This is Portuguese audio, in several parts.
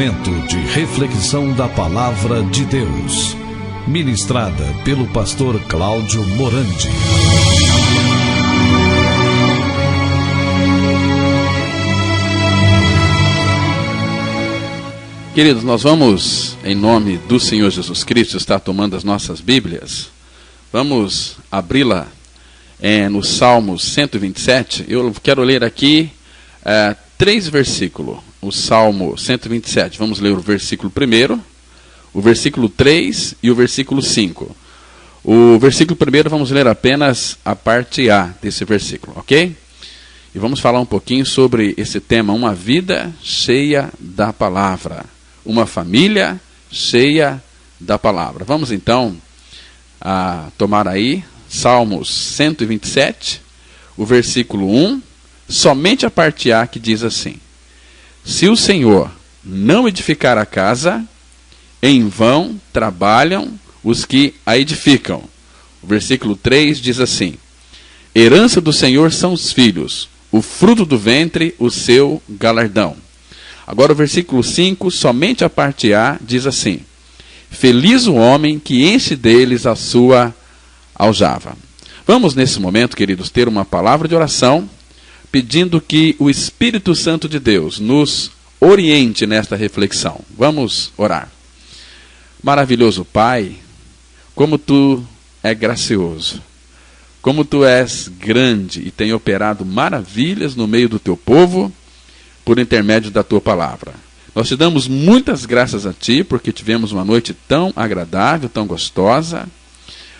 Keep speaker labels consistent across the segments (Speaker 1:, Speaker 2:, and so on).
Speaker 1: momento de reflexão da Palavra de Deus, ministrada pelo pastor Cláudio Morandi.
Speaker 2: Queridos, nós vamos, em nome do Senhor Jesus Cristo, estar tomando as nossas Bíblias. Vamos abri-la no Salmo 127. Eu quero ler aqui 3 versículos. O Salmo 127. Vamos ler o versículo 1, o versículo 3 e o versículo 5. O versículo 1 vamos ler apenas a parte A desse versículo, ok? E vamos falar um pouquinho sobre esse tema, uma vida cheia da palavra. Uma família cheia da palavra. Vamos então tomar aí Salmos 127, o versículo 1, somente a parte A, que diz assim: se o Senhor não edificar a casa, em vão trabalham os que a edificam. O versículo 3 diz assim: herança do Senhor são os filhos, o fruto do ventre, o seu galardão. Agora o versículo 5, somente a parte A, diz assim: feliz o homem que enche deles a sua aljava. Vamos nesse momento, queridos, ter uma palavra de oração, pedindo que o Espírito Santo de Deus nos oriente nesta reflexão. Vamos orar. Maravilhoso Pai, como Tu é gracioso, como Tu és grande e tem operado maravilhas no meio do Teu povo, por intermédio da Tua palavra. Nós te damos muitas graças a Ti, porque tivemos uma noite tão agradável, tão gostosa.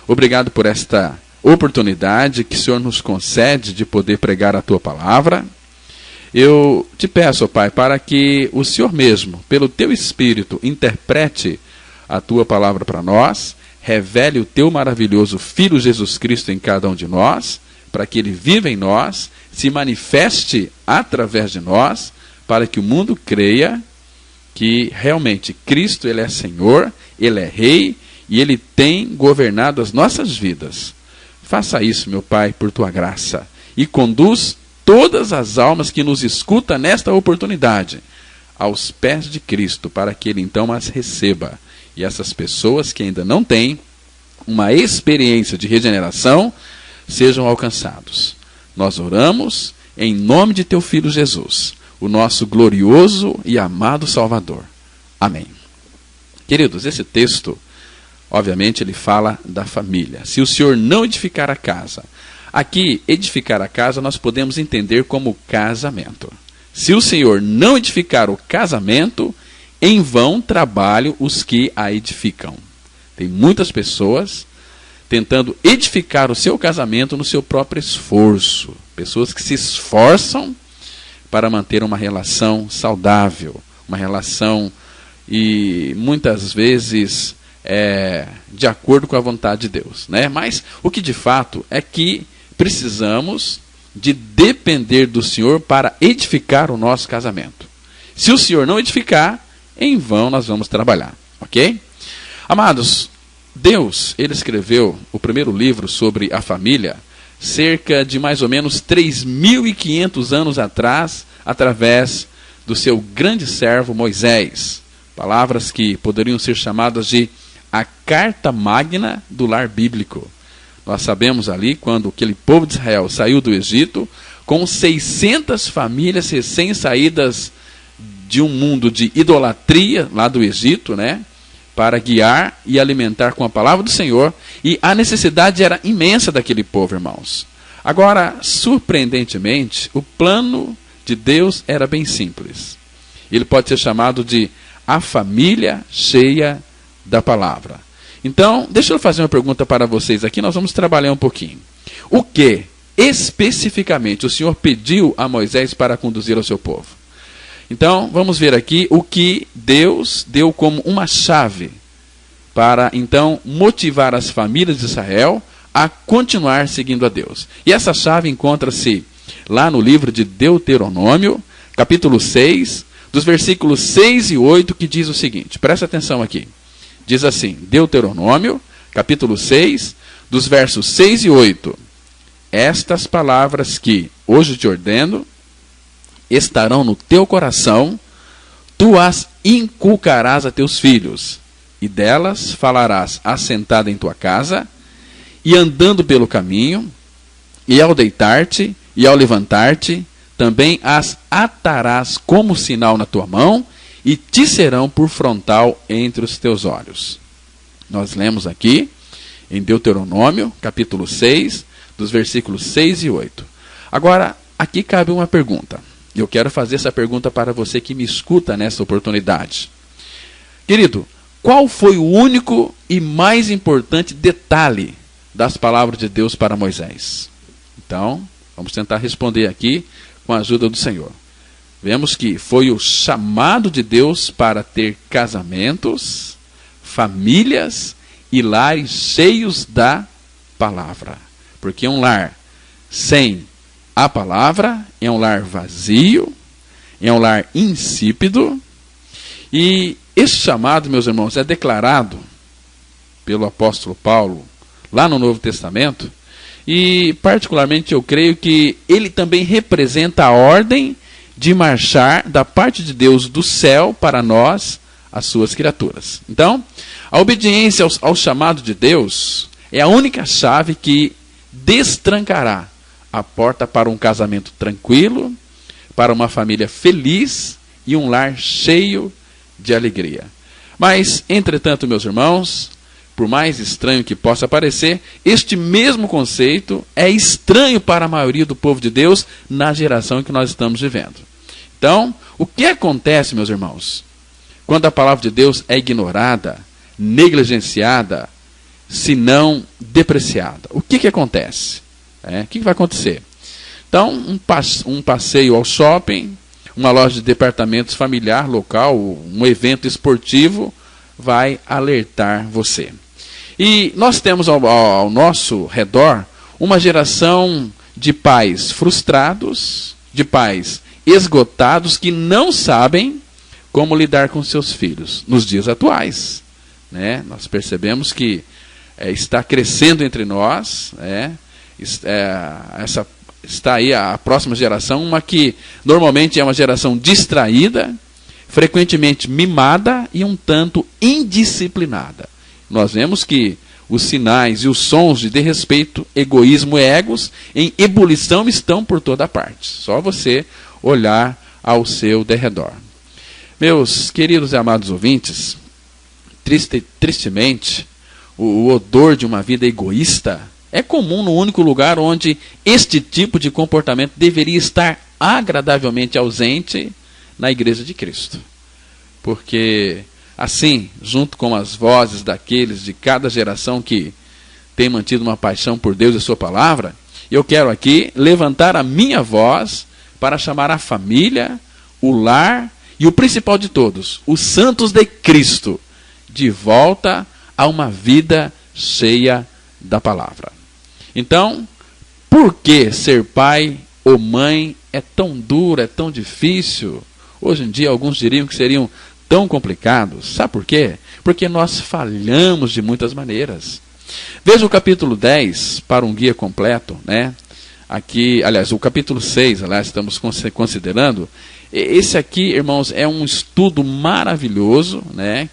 Speaker 2: Obrigado por esta oportunidade que o Senhor nos concede de poder pregar a Tua palavra. Eu te peço, Pai, para que o Senhor mesmo, pelo Teu Espírito, interprete a Tua palavra para nós, revele o Teu maravilhoso Filho Jesus Cristo em cada um de nós, para que Ele viva em nós, se manifeste através de nós, para que o mundo creia que realmente Cristo, Ele é Senhor, Ele é Rei, e Ele tem governado as nossas vidas. Faça isso, meu Pai, por Tua graça, e conduz todas as almas que nos escutam nesta oportunidade aos pés de Cristo, para que Ele então as receba. E essas pessoas que ainda não têm uma experiência de regeneração, sejam alcançados. Nós oramos em nome de Teu Filho Jesus, o nosso glorioso e amado Salvador. Amém. Queridos, esse texto, obviamente, ele fala da família. Se o Senhor não edificar a casa. Aqui, edificar a casa, nós podemos entender como casamento. Se o Senhor não edificar o casamento, em vão trabalham os que a edificam. Tem muitas pessoas tentando edificar o seu casamento no seu próprio esforço. Pessoas que se esforçam para manter uma relação saudável, uma relação e muitas vezes de acordo com a vontade de Deus, né? Mas o que de fato é que precisamos de depender do Senhor para edificar o nosso casamento. Se o Senhor não edificar, em vão nós vamos trabalhar, ok? Amados, Deus, Ele escreveu o primeiro livro sobre a família cerca de mais ou menos 3.500 anos atrás, através do seu grande servo Moisés. Palavras que poderiam ser chamadas de a carta magna do lar bíblico. Nós sabemos ali, quando aquele povo de Israel saiu do Egito, com 600 famílias recém-saídas de um mundo de idolatria, lá do Egito, né? Para guiar e alimentar com a palavra do Senhor, e a necessidade era imensa daquele povo, irmãos. Agora, surpreendentemente, o plano de Deus era bem simples. Ele pode ser chamado de a família cheia da palavra. Então, deixa eu fazer uma pergunta para vocês aqui, nós vamos trabalhar um pouquinho. O que, especificamente, o Senhor pediu a Moisés para conduzir ao seu povo? Então, vamos ver aqui o que Deus deu como uma chave para, então, motivar as famílias de Israel a continuar seguindo a Deus. E essa chave encontra-se lá no livro de Deuteronômio, capítulo 6, dos versículos 6 e 8, que diz o seguinte, presta atenção aqui. Diz assim, Deuteronômio, capítulo 6, dos versos 6 e 8. Estas palavras que hoje te ordeno estarão no teu coração, tu as inculcarás a teus filhos, e delas falarás assentado em tua casa, e andando pelo caminho, e ao deitar-te, e ao levantar-te, também as atarás como sinal na tua mão, e te serão por frontal entre os teus olhos. Nós lemos aqui, em Deuteronômio, capítulo 6, dos versículos 6 e 8. Agora, aqui cabe uma pergunta. Eu quero fazer essa pergunta para você que me escuta nessa oportunidade. Querido, qual foi o único e mais importante detalhe das palavras de Deus para Moisés? Então, vamos tentar responder aqui com a ajuda do Senhor. Vemos que foi o chamado de Deus para ter casamentos, famílias e lares cheios da palavra. Porque um lar sem a palavra é um lar vazio, é um lar insípido. E esse chamado, meus irmãos, é declarado pelo apóstolo Paulo lá no Novo Testamento. E particularmente eu creio que ele também representa a ordem de marchar da parte de Deus do céu para nós, as suas criaturas. Então, a obediência ao chamado de Deus é a única chave que destrancará a porta para um casamento tranquilo, para uma família feliz e um lar cheio de alegria. Mas, entretanto, meus irmãos, por mais estranho que possa parecer, este mesmo conceito é estranho para a maioria do povo de Deus na geração em que nós estamos vivendo. Então, o que acontece, meus irmãos, quando a palavra de Deus é ignorada, negligenciada, se não depreciada? O que acontece? O que vai acontecer? Então, um passeio ao shopping, uma loja de departamentos familiar local, um evento esportivo, vai alertar você. E nós temos ao nosso redor uma geração de pais frustrados, de pais esgotados, que não sabem como lidar com seus filhos nos dias atuais. Nós percebemos que está crescendo entre nós, está aí a próxima geração, uma que normalmente é uma geração distraída, frequentemente mimada e um tanto indisciplinada. Nós vemos que os sinais e os sons de desrespeito, egoísmo e egos em ebulição estão por toda parte. Só você olhar ao seu derredor. Meus queridos e amados ouvintes, tristemente, o odor de uma vida egoísta é comum no único lugar onde este tipo de comportamento deveria estar agradavelmente ausente, na Igreja de Cristo. Porque, assim, junto com as vozes daqueles de cada geração que tem mantido uma paixão por Deus e sua palavra, eu quero aqui levantar a minha voz para chamar a família, o lar e o principal de todos, os santos de Cristo, de volta a uma vida cheia da palavra. Então, por que ser pai ou mãe é tão duro, é tão difícil? Hoje em dia, alguns diriam que seriam tão complicados. Sabe por quê? Porque nós falhamos de muitas maneiras. Veja o capítulo 10 para um guia completo, Aqui, aliás, o capítulo 6, estamos considerando. Esse aqui, irmãos, é um estudo maravilhoso,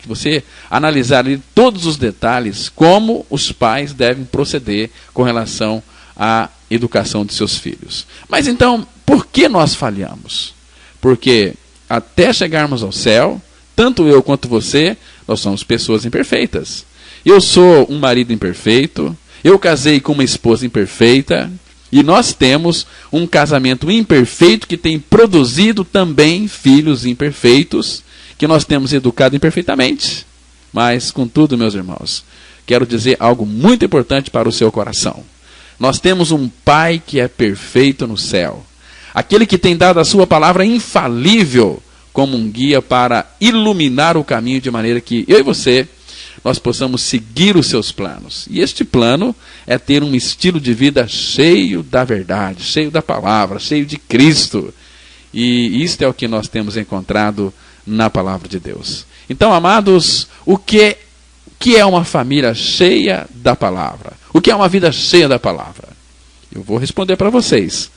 Speaker 2: que você analisar ali todos os detalhes, como os pais devem proceder com relação à educação de seus filhos. Mas então, por que nós falhamos? Porque até chegarmos ao céu, tanto eu quanto você, nós somos pessoas imperfeitas. Eu sou um marido imperfeito, eu casei com uma esposa imperfeita, e nós temos um casamento imperfeito que tem produzido também filhos imperfeitos, que nós temos educado imperfeitamente. Mas, contudo, meus irmãos, quero dizer algo muito importante para o seu coração. Nós temos um Pai que é perfeito no céu. Aquele que tem dado a sua palavra infalível como um guia para iluminar o caminho de maneira que eu e você, nós possamos seguir os seus planos. E este plano é ter um estilo de vida cheio da verdade, cheio da palavra, cheio de Cristo. E isto é o que nós temos encontrado na palavra de Deus. Então, amados, o que é uma família cheia da palavra? O que é uma vida cheia da palavra? Eu vou responder para vocês.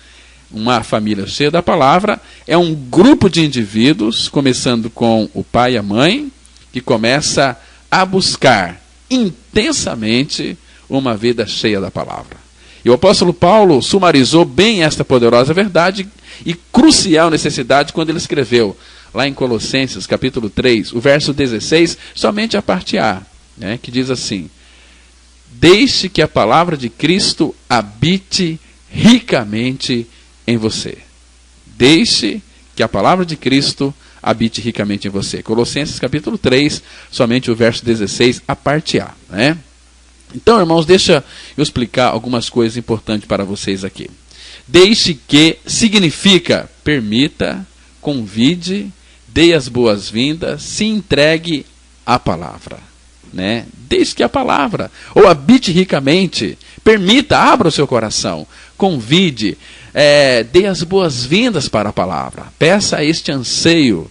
Speaker 2: Uma família cheia da palavra é um grupo de indivíduos, começando com o pai e a mãe, que começa a buscar intensamente uma vida cheia da palavra. E o apóstolo Paulo sumarizou bem esta poderosa verdade e crucial necessidade quando ele escreveu, lá em Colossenses, capítulo 3, o verso 16, somente a parte A, né, que diz assim: deixe que a palavra de Cristo habite ricamente em você. Deixe que a palavra de Cristo habite ricamente em você. Colossenses capítulo 3, somente o verso 16, a parte A, né? Então, irmãos, deixa eu explicar algumas coisas importantes para vocês aqui. Deixe que significa permita, convide, dê as boas-vindas, se entregue à palavra, né? Deixe que a palavra, ou habite ricamente, permita, abra o seu coração, convide, dê as boas-vindas para a palavra. Peça este anseio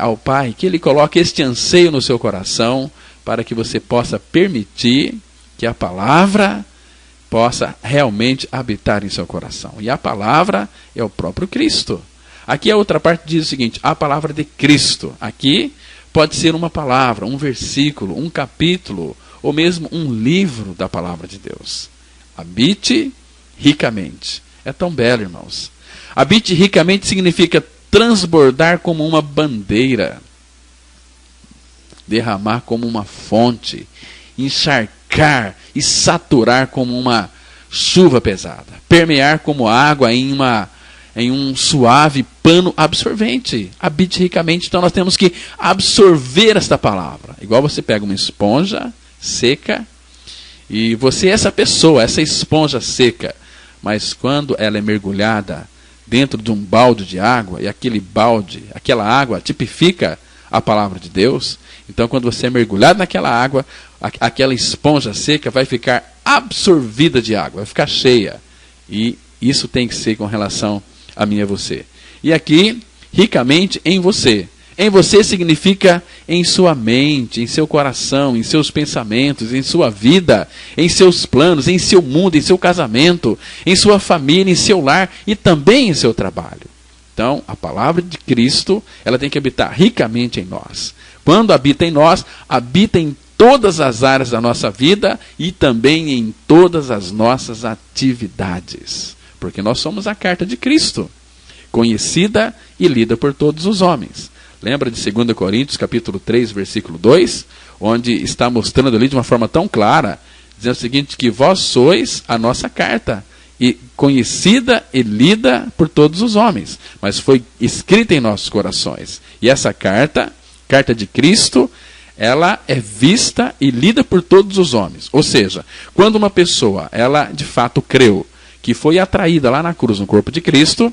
Speaker 2: ao Pai, que Ele coloque este anseio no seu coração, para que você possa permitir que a palavra possa realmente habitar em seu coração. E a palavra é o próprio Cristo. Aqui a outra parte diz o seguinte: a palavra de Cristo. Aqui pode ser uma palavra, um versículo, um capítulo, ou mesmo um livro da palavra de Deus. Habite ricamente. É tão belo, irmãos. Habite ricamente significa transbordar como uma bandeira, derramar como uma fonte, encharcar e saturar como uma chuva pesada, permear como água em um suave pano absorvente. Habite ricamente. Então nós temos que absorver esta palavra. Igual você pega uma esponja seca e você é essa pessoa, essa esponja seca, mas quando ela é mergulhada dentro de um balde de água, e aquele balde, aquela água tipifica a palavra de Deus, então quando você é mergulhado naquela água, aquela esponja seca vai ficar absorvida de água, vai ficar cheia. E isso tem que ser com relação a mim e a você. E aqui, ricamente em você. Em você significa em sua mente, em seu coração, em seus pensamentos, em sua vida, em seus planos, em seu mundo, em seu casamento, em sua família, em seu lar e também em seu trabalho. Então, a palavra de Cristo, ela tem que habitar ricamente em nós. Quando habita em nós, habita em todas as áreas da nossa vida e também em todas as nossas atividades. Porque nós somos a carta de Cristo, conhecida e lida por todos os homens. Lembra de 2 Coríntios, capítulo 3, versículo 2? Onde está mostrando ali de uma forma tão clara, dizendo o seguinte, que vós sois a nossa carta, e conhecida e lida por todos os homens, mas foi escrita em nossos corações. E essa carta, carta de Cristo, ela é vista e lida por todos os homens. Ou seja, quando uma pessoa, ela de fato creu, que foi atraída lá na cruz, no corpo de Cristo,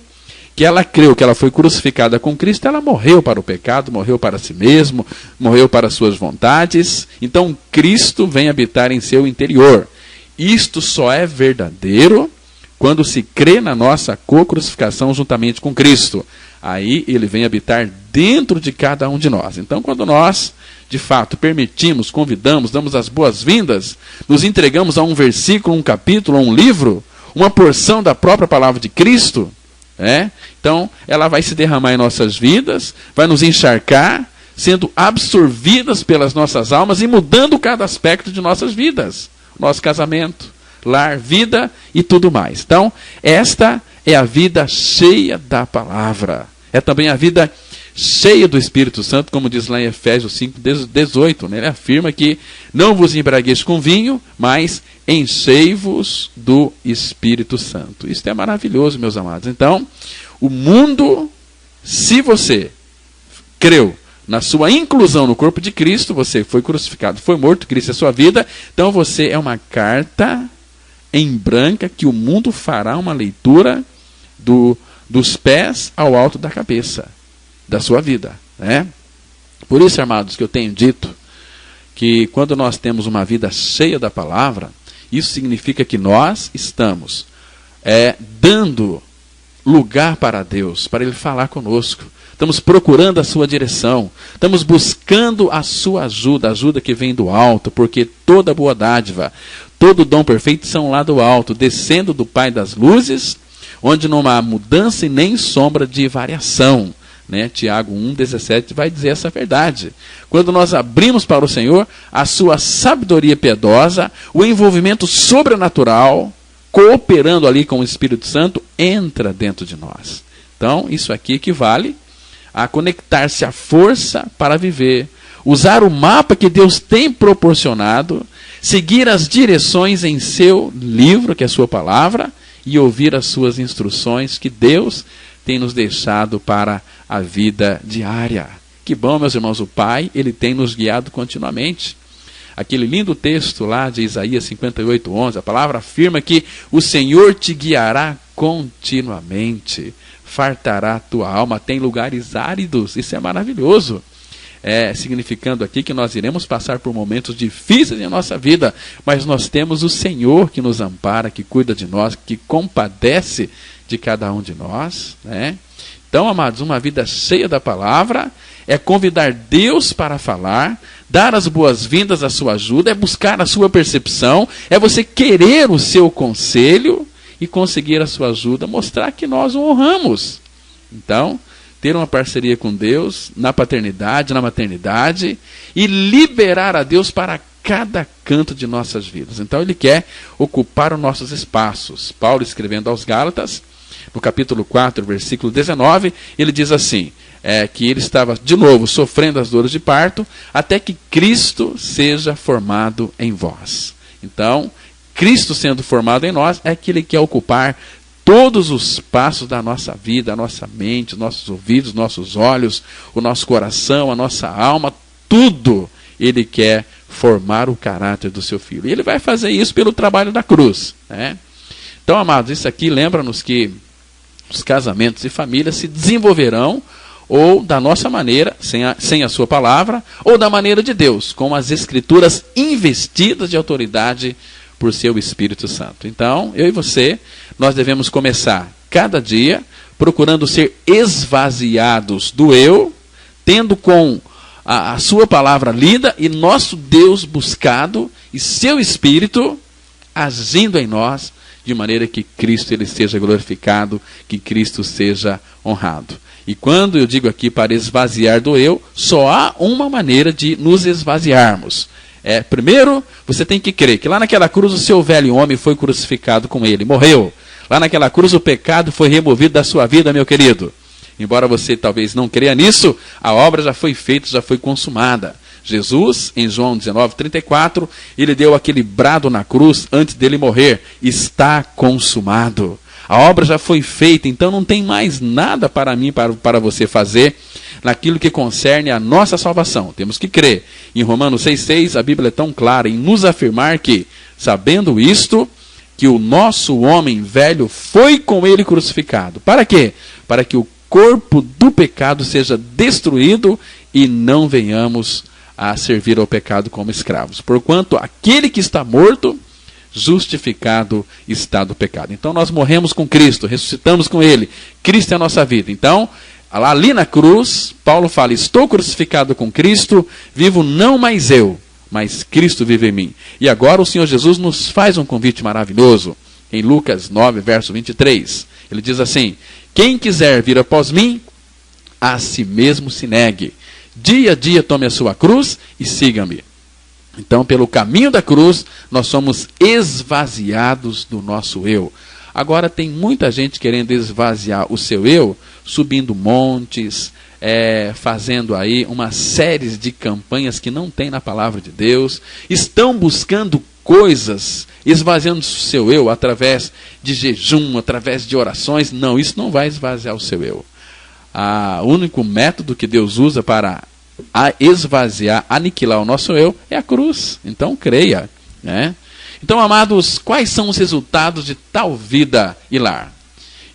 Speaker 2: que ela creu que ela foi crucificada com Cristo, ela morreu para o pecado, morreu para si mesmo, morreu para suas vontades. Então Cristo vem habitar em seu interior. Isto só é verdadeiro quando se crê na nossa co-crucificação juntamente com Cristo. Aí ele vem habitar dentro de cada um de nós. Então quando nós, de fato, permitimos, convidamos, damos as boas-vindas, nos entregamos a um versículo, um capítulo, um livro, uma porção da própria palavra de Cristo, então ela vai se derramar em nossas vidas, vai nos encharcar, sendo absorvidas pelas nossas almas e mudando cada aspecto de nossas vidas. Nosso casamento, lar, vida e tudo mais. Então, esta é a vida cheia da palavra. É também a vida cheia do Espírito Santo, como diz lá em Efésios 5:18, né? Ele afirma que não vos embriagueis com vinho, mas enchei-vos do Espírito Santo. Isso é maravilhoso, meus amados. Então, o mundo, se você creu na sua inclusão no corpo de Cristo, você foi crucificado, foi morto, Cristo é a sua vida, então você é uma carta em branca que o mundo fará uma leitura dos pés ao alto da cabeça da sua vida, né? Por isso, amados, que eu tenho dito que quando nós temos uma vida cheia da palavra, isso significa que nós estamos dando lugar para Deus, para Ele falar conosco. Estamos procurando a sua direção, estamos buscando a sua ajuda, a ajuda que vem do alto, porque toda boa dádiva, todo dom perfeito são lá do alto, descendo do Pai das luzes, onde não há mudança e nem sombra de variação. Né? Tiago 1,17 vai dizer essa verdade. Quando nós abrimos para o Senhor, a sua sabedoria piedosa, o envolvimento sobrenatural, cooperando ali com o Espírito Santo, entra dentro de nós. Então, isso aqui equivale a conectar-se à força para viver, usar o mapa que Deus tem proporcionado, seguir as direções em seu livro, que é a sua palavra, e ouvir as suas instruções que Deus tem nos deixado para a vida diária. Que bom, meus irmãos, o Pai, Ele tem nos guiado continuamente. Aquele lindo texto lá de Isaías 58:11, a palavra afirma que o Senhor te guiará continuamente, fartará a tua alma, tem lugares áridos, isso é maravilhoso. Significando aqui que nós iremos passar por momentos difíceis em nossa vida, mas nós temos o Senhor que nos ampara, que cuida de nós, que compadece de cada um de nós, né? Então, amados, uma vida cheia da palavra é convidar Deus para falar, dar as boas-vindas à sua ajuda, é buscar a sua percepção, é você querer o seu conselho e conseguir a sua ajuda, mostrar que nós o honramos. Então, ter uma parceria com Deus na paternidade, na maternidade, e liberar a Deus para cada canto de nossas vidas. Então Ele quer ocupar os nossos espaços. Paulo, escrevendo aos Gálatas, no capítulo 4, versículo 19, ele diz assim, que ele estava, de novo, sofrendo as dores de parto, até que Cristo seja formado em vós. Então, Cristo sendo formado em nós, é que Ele quer ocupar todos os passos da nossa vida, a nossa mente, os nossos ouvidos, nossos olhos, o nosso coração, a nossa alma, tudo Ele quer formar o caráter do seu Filho. E Ele vai fazer isso pelo trabalho da cruz, né? Então, amados, isso aqui lembra-nos que os casamentos e famílias se desenvolverão ou da nossa maneira, sem a sua palavra, ou da maneira de Deus, com as Escrituras investidas de autoridade por seu Espírito Santo. Então, eu e você, nós devemos começar cada dia procurando ser esvaziados do eu, tendo com a sua palavra lida e nosso Deus buscado e seu Espírito agindo em nós de maneira que Cristo ele seja glorificado, que Cristo seja honrado. E quando eu digo aqui para esvaziar do eu, só há uma maneira de nos esvaziarmos. Primeiro, você tem que crer que lá naquela cruz o seu velho homem foi crucificado com ele, morreu. Lá naquela cruz o pecado foi removido da sua vida, meu querido. Embora você talvez não creia nisso, a obra já foi feita, já foi consumada. Jesus, em João 19:34, ele deu aquele brado na cruz antes dele morrer: está consumado. A obra já foi feita, então não tem mais nada para mim, para você fazer naquilo que concerne a nossa salvação. Temos que crer. Em Romanos 6,6, a Bíblia é tão clara em nos afirmar que, sabendo isto, que o nosso homem velho foi com ele crucificado. Para quê? Para que o corpo do pecado seja destruído e não venhamos a servir ao pecado como escravos. Porquanto aquele que está morto, justificado está do pecado. Então nós morremos com Cristo, ressuscitamos com Ele. Cristo é a nossa vida. Então, ali na cruz, Paulo fala: estou crucificado com Cristo, vivo não mais eu, mas Cristo vive em mim. E agora o Senhor Jesus nos faz um convite maravilhoso. Em Lucas 9, verso 23, ele diz assim: quem quiser vir após mim, a si mesmo se negue. Dia a dia tome a sua cruz e siga-me. Então, pelo caminho da cruz, nós somos esvaziados do nosso eu. Agora, tem muita gente querendo esvaziar o seu eu, subindo montes, fazendo aí uma série de campanhas que não tem na palavra de Deus. Estão buscando coisas, esvaziando o seu eu através de jejum, através de orações. Não, isso não vai esvaziar o seu eu. O único método que Deus usa para esvaziar, aniquilar o nosso eu é a cruz. Então creia, né? Então, amados, quais são os resultados de tal vida e lar?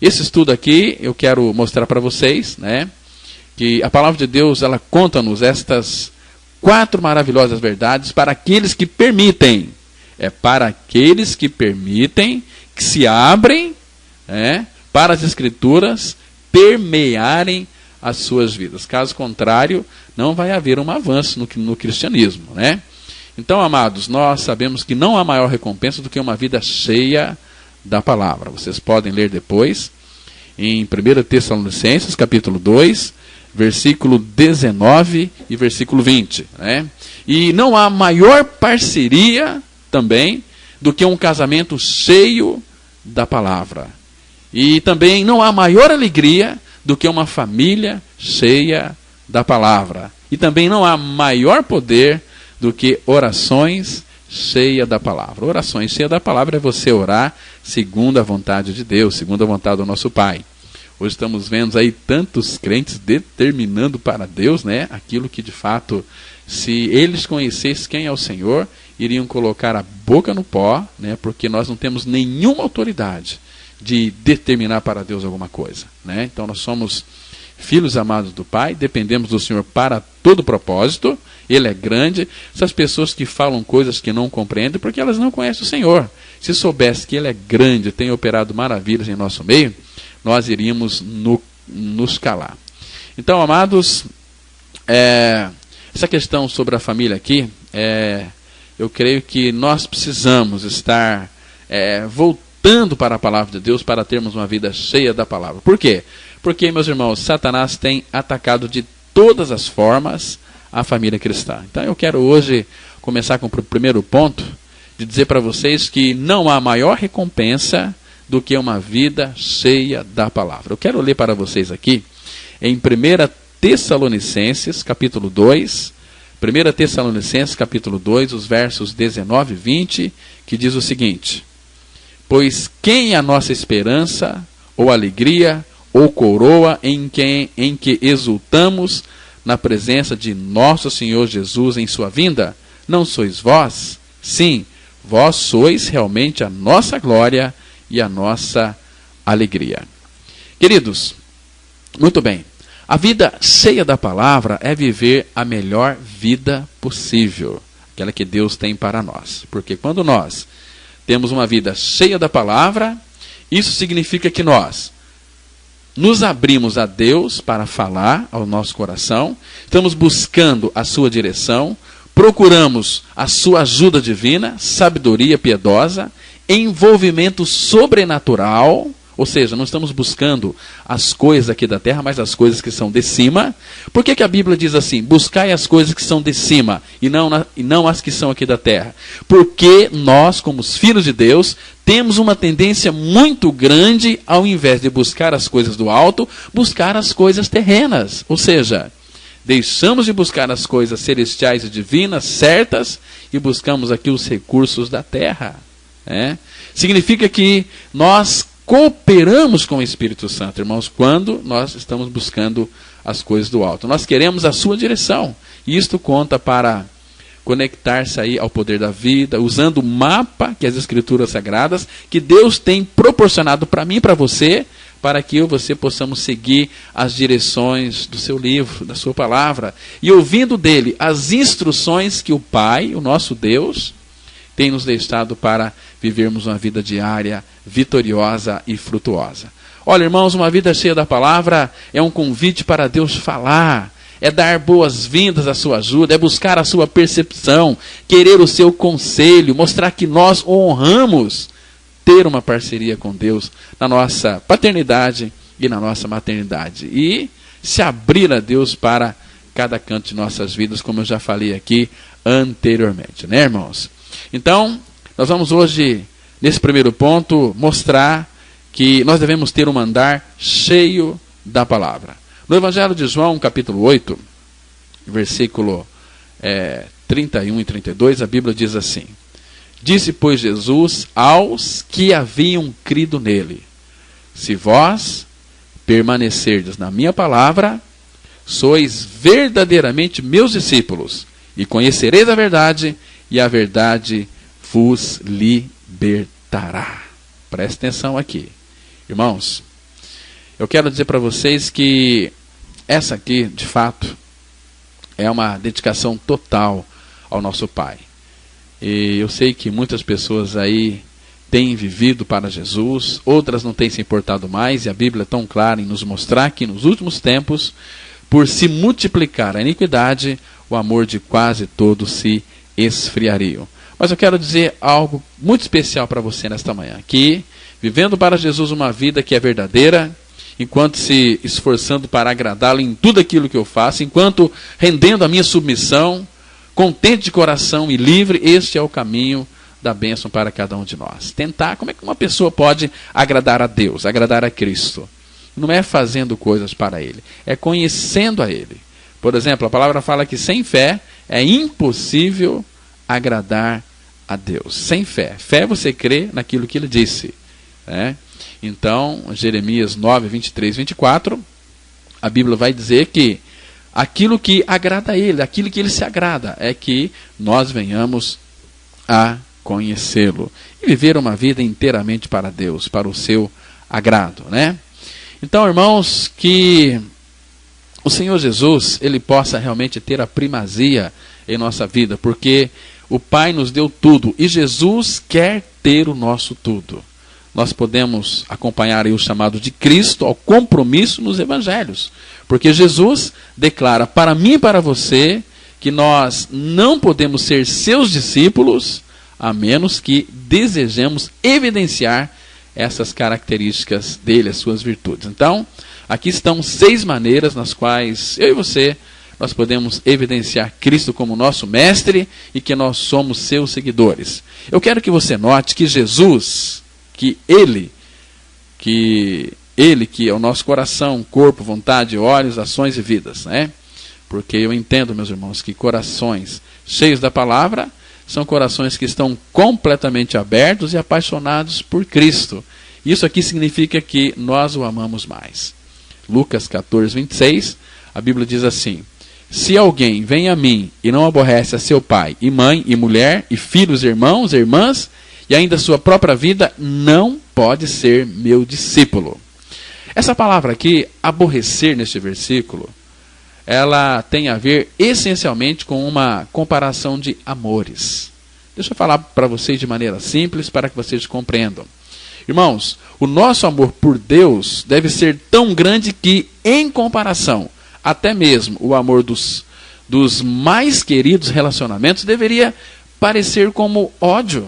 Speaker 2: Esse estudo aqui eu quero mostrar para vocês, né, que a palavra de Deus, ela conta-nos estas 4 maravilhosas verdades para aqueles que permitem. Para aqueles que permitem, que se abrem, para as Escrituras permearem as suas vidas. Caso contrário, não vai haver um avanço no cristianismo, né? Então, amados, nós sabemos que não há maior recompensa do que uma vida cheia da palavra. Vocês podem ler depois em 1 Tessalonicenses, capítulo 2, versículo 19 e versículo 20. Né? E não há maior parceria também do que um casamento cheio da palavra. E também não há maior alegria do que uma família cheia da palavra. E também não há maior poder do que orações cheias da palavra. Orações cheias da palavra é você orar segundo a vontade de Deus, segundo a vontade do nosso Pai. Hoje estamos vendo aí tantos crentes determinando para Deus, né, aquilo que de fato, se eles conhecessem quem é o Senhor, iriam colocar a boca no pó, né, porque nós não temos nenhuma autoridade de determinar para Deus alguma coisa. Né? Então nós somos filhos amados do Pai, dependemos do Senhor para todo propósito, Ele é grande. Essas pessoas que falam coisas que não compreendem, porque elas não conhecem o Senhor. Se soubesse que Ele é grande, tem operado maravilhas em nosso meio, nós iríamos nos calar. Então, amados, essa questão sobre a família aqui, eu creio que nós precisamos estar voltando para a palavra de Deus para termos uma vida cheia da palavra. Por quê? Porque, meus irmãos, Satanás tem atacado de todas as formas a família cristã. Então eu quero hoje começar com o primeiro ponto, de dizer para vocês que não há maior recompensa do que uma vida cheia da palavra. Eu quero ler para vocês aqui, em 1 Tessalonicenses, capítulo 2, 1 Tessalonicenses, capítulo 2, os versos 19 e 20, que diz o seguinte: pois quem é a nossa esperança, ou alegria, ou coroa em que exultamos na presença de nosso Senhor Jesus em sua vinda? Não sois vós? Sim, vós sois realmente a nossa glória e a nossa alegria. Queridos, muito bem, a vida cheia da palavra é viver a melhor vida possível, aquela que Deus tem para nós. Porque quando nós temos uma vida cheia da palavra, isso significa que nós nos abrimos a Deus para falar ao nosso coração, estamos buscando a sua direção, procuramos a sua ajuda divina, sabedoria piedosa, envolvimento sobrenatural, ou seja, não estamos buscando as coisas aqui da terra, mas as coisas que são de cima. Por que a Bíblia diz assim, buscai as coisas que são de cima e não as que são aqui da terra? Porque nós, como os filhos de Deus, temos uma tendência muito grande, ao invés de buscar as coisas do alto, buscar as coisas terrenas. Ou seja, deixamos de buscar as coisas celestiais e divinas, certas, e buscamos aqui os recursos da terra. Significa que nós cooperamos com o Espírito Santo, irmãos, quando nós estamos buscando as coisas do alto. Nós queremos a sua direção. E isto conta para conectar-se aí ao poder da vida, usando o mapa, que é as Escrituras Sagradas, que Deus tem proporcionado para mim e para você, para que eu e você possamos seguir as direções do seu livro, da sua palavra, e ouvindo dele as instruções que o Pai, o nosso Deus, tem nos deixado para vivermos uma vida diária, vitoriosa e frutuosa. Olha, irmãos, uma vida cheia da palavra é um convite para Deus falar, é dar boas-vindas à sua ajuda, é buscar a sua percepção, querer o seu conselho, mostrar que nós honramos ter uma parceria com Deus na nossa paternidade e na nossa maternidade. E se abrir a Deus para cada canto de nossas vidas, como eu já falei aqui anteriormente, né, irmãos? Então, nós vamos hoje, nesse primeiro ponto, mostrar que nós devemos ter um andar cheio da palavra. No Evangelho de João, capítulo 8, versículo 31 e 32, a Bíblia diz assim: disse, pois, Jesus aos que haviam crido nele: se vós permanecerdes na minha palavra, sois verdadeiramente meus discípulos, e conhecereis a verdade, e a verdade vos libertará. Preste atenção aqui. Irmãos, eu quero dizer para vocês que essa aqui, de fato, é uma dedicação total ao nosso Pai. E eu sei que muitas pessoas aí têm vivido para Jesus, outras não têm se importado mais, e a Bíblia é tão clara em nos mostrar que nos últimos tempos, por se multiplicar a iniquidade, o amor de quase todos se esfriariam. Mas eu quero dizer algo muito especial para você nesta manhã, que vivendo para Jesus uma vida que é verdadeira, enquanto se esforçando para agradá-lo em tudo aquilo que eu faço, enquanto rendendo a minha submissão, contente de coração e livre, este é o caminho da bênção para cada um de nós. Tentar, como é que uma pessoa pode agradar a Deus, agradar a Cristo? Não é fazendo coisas para Ele, é conhecendo a Ele. Por exemplo, a palavra fala que sem fé é impossível agradar a Deus. Sem fé. Fé você crê naquilo que Ele disse. Né? Então, Jeremias 9, 23, 24, a Bíblia vai dizer que aquilo que agrada a Ele, aquilo que Ele se agrada, é que nós venhamos a conhecê-lo e viver uma vida inteiramente para Deus, para o seu agrado, né? Então, irmãos, que o Senhor Jesus, Ele possa realmente ter a primazia em nossa vida, porque o Pai nos deu tudo e Jesus quer ter o nosso tudo. Nós podemos acompanhar aí o chamado de Cristo ao compromisso nos evangelhos, porque Jesus declara para mim e para você que nós não podemos ser seus discípulos a menos que desejemos evidenciar essas características dele, as suas virtudes. Então, aqui estão 6 maneiras nas quais eu e você, nós podemos evidenciar Cristo como nosso mestre e que nós somos seus seguidores. Eu quero que você note que Jesus, que Ele que é o nosso coração, corpo, vontade, olhos, ações e vidas, né? Porque eu entendo, meus irmãos, que corações cheios da palavra são corações que estão completamente abertos e apaixonados por Cristo. Isso aqui significa que nós o amamos mais. Lucas 14, 26, a Bíblia diz assim: se alguém vem a mim e não aborrece a seu pai, e mãe, e mulher, e filhos, irmãos, irmãs, e ainda sua própria vida, não pode ser meu discípulo. Essa palavra aqui, aborrecer, neste versículo, ela tem a ver essencialmente com uma comparação de amores. Deixa eu falar para vocês de maneira simples, para que vocês compreendam. Irmãos, o nosso amor por Deus deve ser tão grande que, em comparação, até mesmo o amor dos mais queridos relacionamentos deveria parecer como ódio,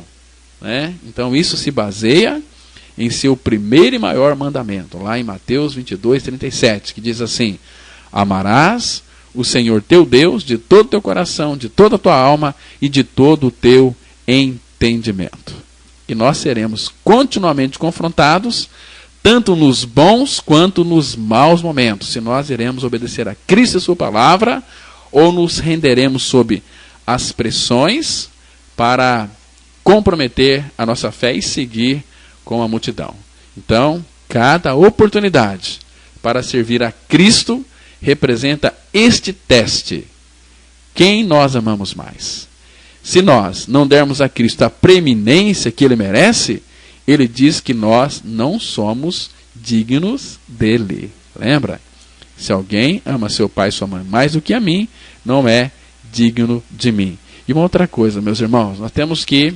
Speaker 2: né? Então isso se baseia em seu primeiro e maior mandamento, lá em Mateus 22, 37, que diz assim: amarás o Senhor teu Deus de todo o teu coração, de toda a tua alma e de todo o teu entendimento. E nós seremos continuamente confrontados, tanto nos bons quanto nos maus momentos, se nós iremos obedecer a Cristo e sua palavra, ou nos renderemos sob as pressões para comprometer a nossa fé e seguir com a multidão. Então, cada oportunidade para servir a Cristo representa este teste: quem nós amamos mais? Se nós não dermos a Cristo a preeminência que Ele merece, Ele diz que nós não somos dignos dEle. Lembra? Se alguém ama seu pai e sua mãe mais do que a mim, não é digno de mim. E uma outra coisa, meus irmãos, nós temos que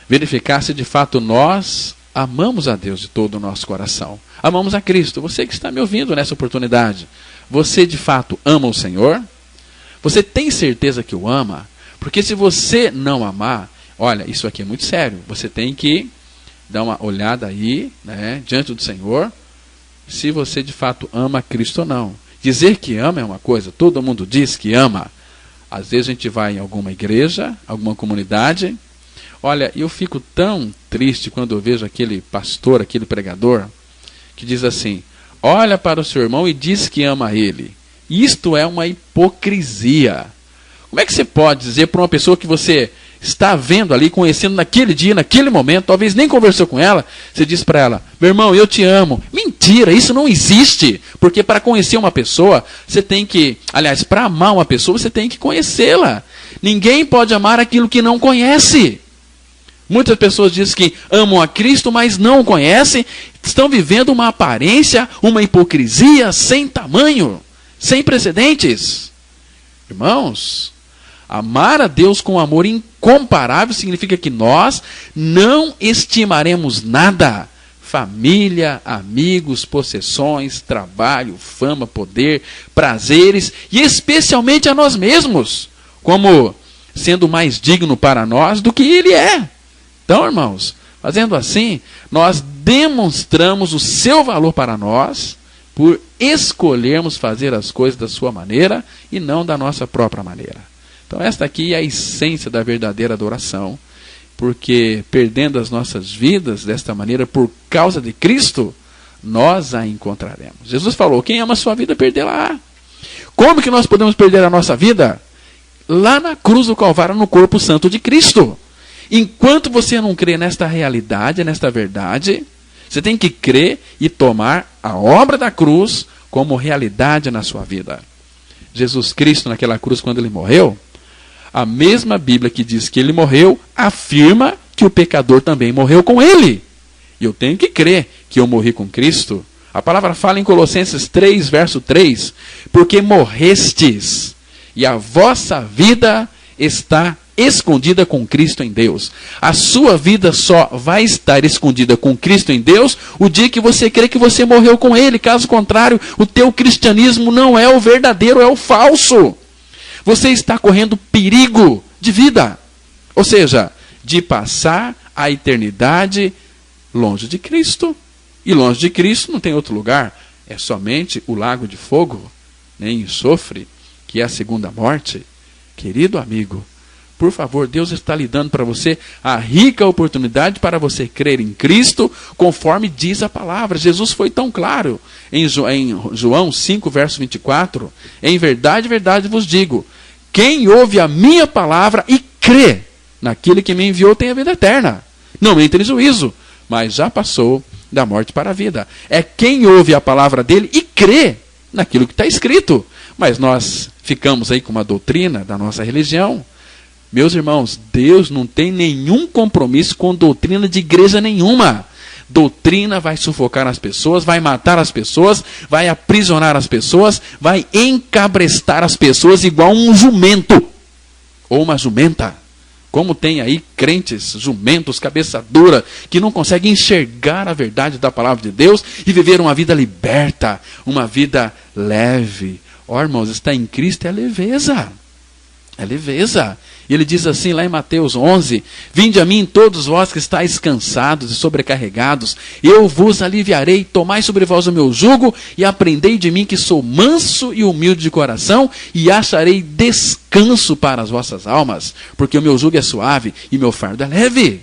Speaker 2: verificar se de fato nós amamos a Deus de todo o nosso coração. Amamos a Cristo. Você que está me ouvindo nessa oportunidade, você de fato ama o Senhor? Você tem certeza que o ama? Porque se você não amar, olha, isso aqui é muito sério. Você tem que dar uma olhada aí, né, diante do Senhor, se você de fato ama Cristo ou não. Dizer que ama é uma coisa, todo mundo diz que ama. Às vezes a gente vai em alguma igreja, alguma comunidade. Olha, eu fico tão triste quando eu vejo aquele pastor, aquele pregador, que diz assim: olha para o seu irmão e diz que ama ele. Isto é uma hipocrisia. Como é que você pode dizer para uma pessoa que você está vendo ali, conhecendo naquele dia, naquele momento, talvez nem conversou com ela, você diz para ela: meu irmão, eu te amo. Mentira, isso não existe. Porque para conhecer uma pessoa, você tem que, aliás, para amar uma pessoa, você tem que conhecê-la. Ninguém pode amar aquilo que não conhece. Muitas pessoas dizem que amam a Cristo, mas não o conhecem, estão vivendo uma aparência, uma hipocrisia sem tamanho, sem precedentes. Irmãos, amar a Deus com amor incomparável significa que nós não estimaremos nada: família, amigos, possessões, trabalho, fama, poder, prazeres, e especialmente a nós mesmos, como sendo mais digno para nós do que Ele é. Então, irmãos, fazendo assim, nós demonstramos o seu valor para nós por escolhermos fazer as coisas da sua maneira e não da nossa própria maneira. Então esta aqui é a essência da verdadeira adoração, porque perdendo as nossas vidas desta maneira por causa de Cristo, nós a encontraremos. Jesus falou, quem ama a sua vida, perdê-la. Como que nós podemos perder a nossa vida? Lá na cruz do Calvário, no corpo santo de Cristo. Enquanto você não crê nesta realidade, nesta verdade, você tem que crer e tomar a obra da cruz como realidade na sua vida. Jesus Cristo, naquela cruz, quando ele morreu, a mesma Bíblia que diz que ele morreu, afirma que o pecador também morreu com ele. E eu tenho que crer que eu morri com Cristo. A palavra fala em Colossenses 3, verso 3, porque morrestes, e a vossa vida está escondida com Cristo em Deus. A sua vida só vai estar escondida com Cristo em Deus o dia que você crê que você morreu com Ele. Caso contrário, o teu cristianismo não é o verdadeiro, é o falso. Você está correndo perigo de vida. Ou seja, de passar a eternidade longe de Cristo. E longe de Cristo não tem outro lugar. É somente o lago de fogo, nem enxofre, que é a segunda morte. Querido amigo, por favor, Deus está lhe dando para você a rica oportunidade para você crer em Cristo, conforme diz a palavra. Jesus foi tão claro em João 5, verso 24. Em verdade, verdade vos digo, quem ouve a minha palavra e crê naquele que me enviou tem a vida eterna. Não entra em juízo, mas já passou da morte para a vida. É quem ouve a palavra dele e crê naquilo que está escrito. Mas nós ficamos aí com uma doutrina da nossa religião. Meus irmãos, Deus não tem nenhum compromisso com doutrina de igreja nenhuma. Doutrina vai sufocar as pessoas, vai matar as pessoas, vai aprisionar as pessoas, vai encabrestar as pessoas igual um jumento ou uma jumenta. Como tem aí crentes, jumentos, cabeça dura, que não conseguem enxergar a verdade da palavra de Deus e viver uma vida liberta, uma vida leve. Ó, irmãos, estar em Cristo é leveza. É leveza. E ele diz assim lá em Mateus 11, vinde a mim todos vós que estáis cansados e sobrecarregados, eu vos aliviarei, tomai sobre vós o meu jugo e aprendei de mim que sou manso e humilde de coração e acharei descanso para as vossas almas, porque o meu jugo é suave e meu fardo é leve.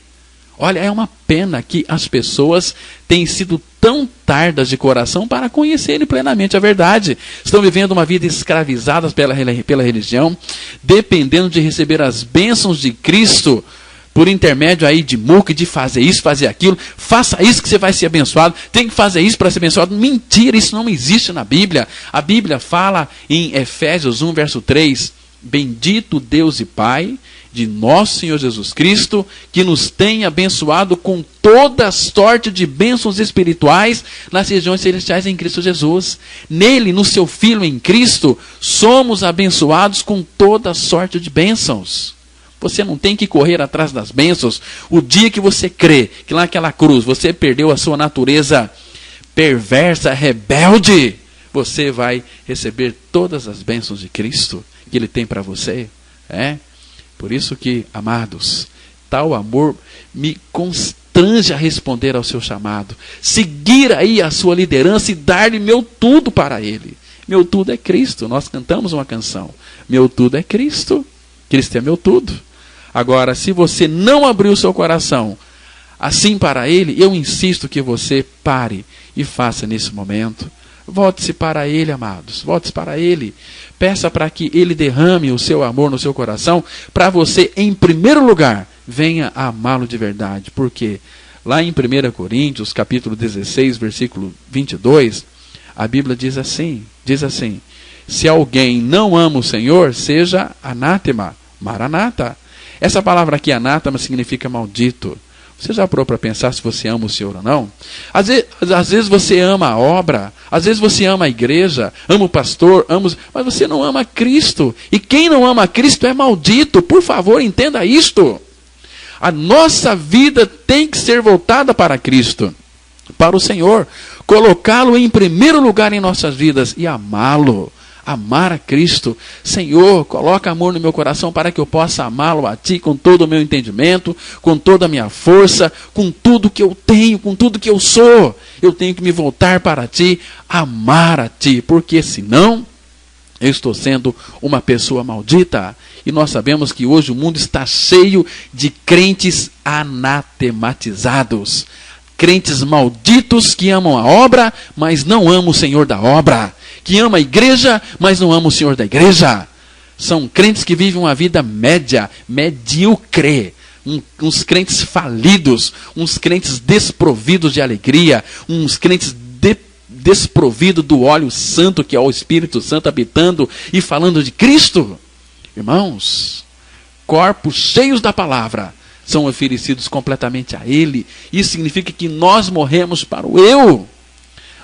Speaker 2: Olha, é uma pena que as pessoas têm sido tão tardas de coração para conhecerem plenamente a verdade. Estão vivendo uma vida escravizadas pela religião, dependendo de receber as bênçãos de Cristo por intermédio aí de muque, de fazer isso, fazer aquilo. Faça isso que você vai ser abençoado. Tem que fazer isso para ser abençoado. Mentira, isso não existe na Bíblia. A Bíblia fala em Efésios 1, verso 3, bendito Deus e Pai de nosso Senhor Jesus Cristo, que nos tem abençoado com toda sorte de bênçãos espirituais nas regiões celestiais em Cristo Jesus. Nele, no seu Filho em Cristo, somos abençoados com toda sorte de bênçãos. Você não tem que correr atrás das bênçãos. O dia que você crê que lá naquela cruz você perdeu a sua natureza perversa, rebelde, você vai receber todas as bênçãos de Cristo que Ele tem para você. Por isso que, amados, tal amor me constrange a responder ao seu chamado. Seguir aí a sua liderança e dar-lhe meu tudo para Ele. Meu tudo é Cristo. Nós cantamos uma canção. Meu tudo é Cristo. Cristo é meu tudo. Agora, se você não abrir o seu coração assim para Ele, eu insisto que você pare e faça nesse momento. Volte-se para Ele, amados. Volte-se para Ele. Peça para que Ele derrame o seu amor no seu coração, para você, em primeiro lugar, venha a amá-lo de verdade. Porque lá em 1 Coríntios, capítulo 16, versículo 22, a Bíblia diz assim, se alguém não ama o Senhor, seja anátema, maranata. Essa palavra aqui, anátema, significa maldito. Você já parou para pensar se você ama o Senhor ou não? Às vezes você ama a obra, às vezes você ama a igreja, ama o pastor, mas você não ama Cristo. E quem não ama Cristo é maldito. Por favor, entenda isto. A nossa vida tem que ser voltada para Cristo, para o Senhor. Colocá-lo em primeiro lugar em nossas vidas e amá-lo. amar a Cristo. Senhor, coloca amor no meu coração para que eu possa amá-lo a Ti com todo o meu entendimento, com toda a minha força, com tudo que eu tenho, com tudo que eu sou. Eu tenho que me voltar para Ti, amar a Ti, porque senão eu estou sendo uma pessoa maldita. E nós sabemos que hoje o mundo está cheio de crentes anatematizados. Crentes malditos que amam a obra, mas não amam o Senhor da obra. Que amam a igreja, mas não amam o Senhor da igreja. São crentes que vivem uma vida média, medíocre. Uns crentes falidos, uns crentes desprovidos de alegria, uns crentes desprovidos do óleo santo, que é o Espírito Santo habitando e falando de Cristo. Irmãos, corpos cheios da palavra são oferecidos completamente a Ele. Isso significa que nós morremos para o eu.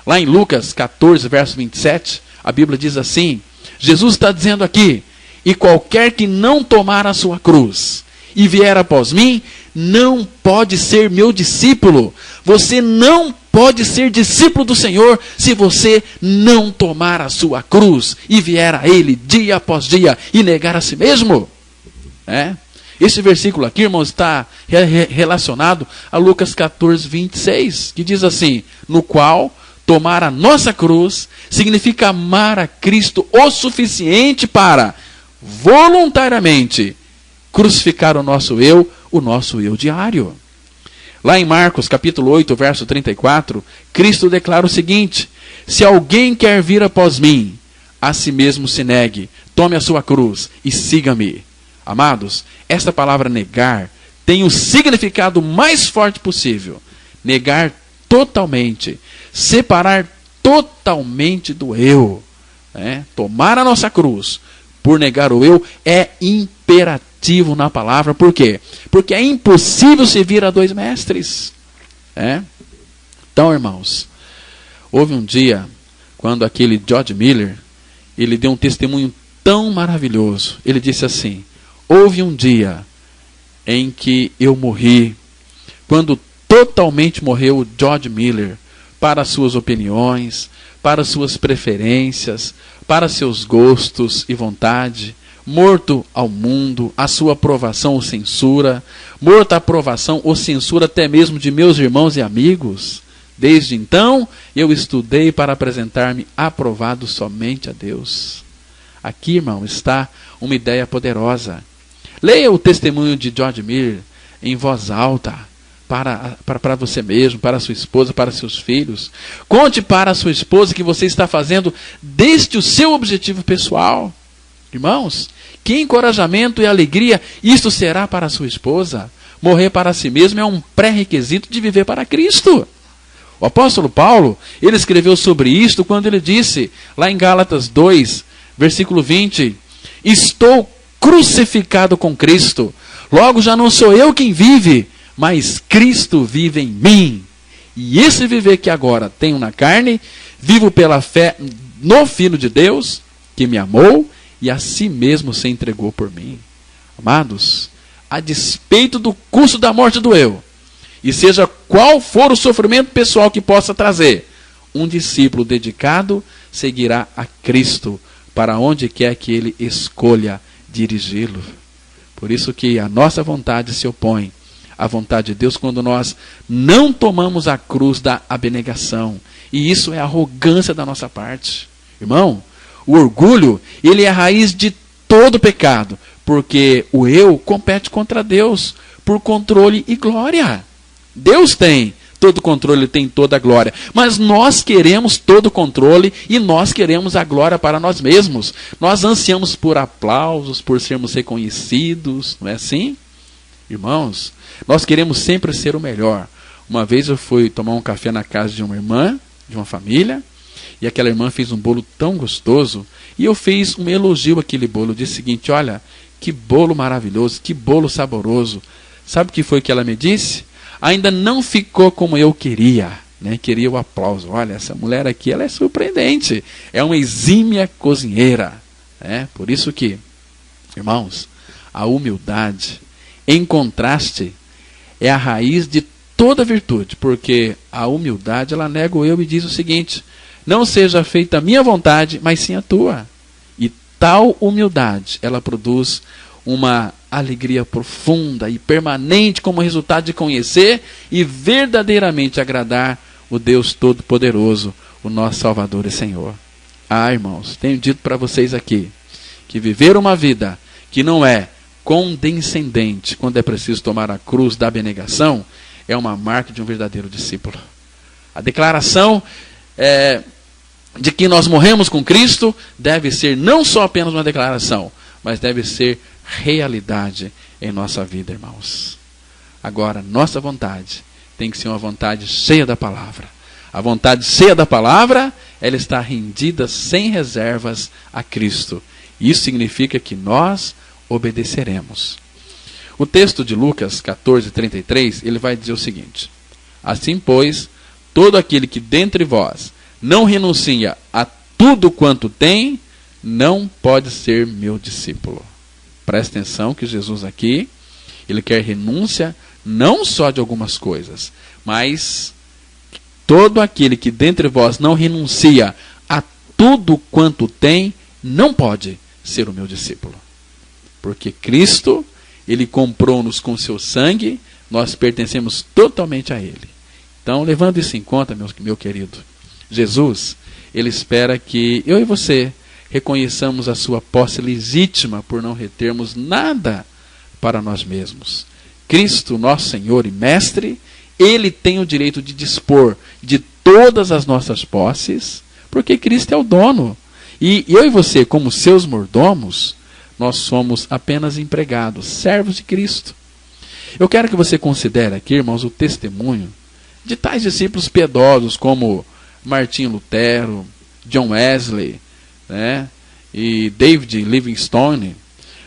Speaker 2: Lá em Lucas 14, verso 27, a Bíblia diz assim, Jesus está dizendo aqui, e qualquer que não tomar a sua cruz e vier após mim, não pode ser meu discípulo. Você não pode ser discípulo do Senhor se você não tomar a sua cruz e vier a Ele dia após dia e negar a si mesmo. Esse versículo aqui, irmãos, está relacionado a Lucas 14, 26, que diz assim, no qual tomar a nossa cruz significa amar a Cristo o suficiente para voluntariamente crucificar o nosso eu diário. Lá em Marcos, capítulo 8, verso 34, Cristo declara o seguinte, se alguém quer vir após mim, a si mesmo se negue, tome a sua cruz e siga-me. Amados, esta palavra negar tem o significado mais forte possível. Negar totalmente, separar totalmente do eu. Tomar a nossa cruz por negar o eu é imperativo na palavra. Por quê? Porque é impossível servir a dois mestres. Então, irmãos, houve um dia quando aquele George Miller, ele deu um testemunho tão maravilhoso. Ele disse assim, houve um dia em que eu morri, quando totalmente morreu o George Miller, para suas opiniões, para suas preferências, para seus gostos e vontade, morto ao mundo, a sua aprovação ou censura, morto a aprovação ou censura até mesmo de meus irmãos e amigos. Desde então, eu estudei para apresentar-me aprovado somente a Deus. Aqui, irmão, está uma ideia poderosa. Leia o testemunho de George Miller em voz alta, para você mesmo, para sua esposa, para seus filhos. Conte para a sua esposa que você está fazendo desde o seu objetivo pessoal. Irmãos, que encorajamento e alegria isto será para a sua esposa. Morrer para si mesmo é um pré-requisito de viver para Cristo. O apóstolo Paulo, ele escreveu sobre isto quando ele disse, lá em Gálatas 2, versículo 20, estou crucificado com Cristo, logo já não sou eu quem vive, mas Cristo vive em mim. E esse viver que agora tenho na carne, vivo pela fé no Filho de Deus, que me amou e a si mesmo se entregou por mim. Amados, a despeito do custo da morte do eu, e seja qual for o sofrimento pessoal que possa trazer, um discípulo dedicado seguirá a Cristo para onde quer que ele escolha dirigi-lo. Por isso que a nossa vontade se opõe à vontade de Deus quando nós não tomamos a cruz da abnegação. E isso é arrogância da nossa parte. Irmão, o orgulho, ele é a raiz de todo pecado, porque o eu compete contra Deus por controle e glória. Deus tem todo o controle, ele tem toda a glória. Mas nós queremos todo o controle e nós queremos a glória para nós mesmos. Nós ansiamos por aplausos, por sermos reconhecidos, não é assim? Irmãos, nós queremos sempre ser o melhor. Uma vez eu fui tomar um café na casa de uma irmã, de uma família, e aquela irmã fez um bolo tão gostoso, e eu fiz um elogio àquele bolo. Eu disse o seguinte, olha, que bolo maravilhoso, que bolo saboroso. Sabe o que foi que ela me disse? Ainda não ficou como eu queria, né? Queria o aplauso. Olha, essa mulher aqui, ela é surpreendente. É uma exímia cozinheira. Por isso que, irmãos, a humildade, em contraste, é a raiz de toda virtude. Porque a humildade, ela nega o eu e diz o seguinte, não seja feita a minha vontade, mas sim a tua. tal humildade, ela produz uma alegria profunda e permanente como resultado de conhecer e verdadeiramente agradar o Deus Todo-Poderoso, o nosso Salvador e Senhor. Ah, irmãos, tenho dito para vocês aqui, que viver uma vida que não é condescendente, quando é preciso tomar a cruz da abnegação, é uma marca de um verdadeiro discípulo. A declaração de que nós morremos com Cristo deve ser não só apenas uma declaração, mas deve ser realidade em nossa vida, irmãos. Agora, nossa vontade tem que ser uma vontade cheia da palavra. A vontade cheia da palavra, ela está rendida sem reservas a Cristo. Isso significa que nós obedeceremos. O texto de Lucas 14:33, ele vai dizer o seguinte: assim, pois, todo aquele que dentre vós não renuncia a tudo quanto tem, não pode ser meu discípulo. Presta atenção que Jesus aqui, ele quer renúncia não só de algumas coisas, mas todo aquele que dentre vós não renuncia a tudo quanto tem, não pode ser o meu discípulo. Porque Cristo, ele comprou-nos com seu sangue, nós pertencemos totalmente a ele. Então, levando isso em conta, meu querido, Jesus, ele espera que eu e você reconheçamos a sua posse legítima por não retermos nada para nós mesmos. Cristo, nosso Senhor e Mestre, ele tem o direito de dispor de todas as nossas posses, porque Cristo é o dono. E eu e você, como seus mordomos, nós somos apenas empregados, servos de Cristo. Eu quero que você considere aqui, irmãos, o testemunho de tais discípulos piedosos como Martinho Lutero, John Wesley, né, e David Livingstone.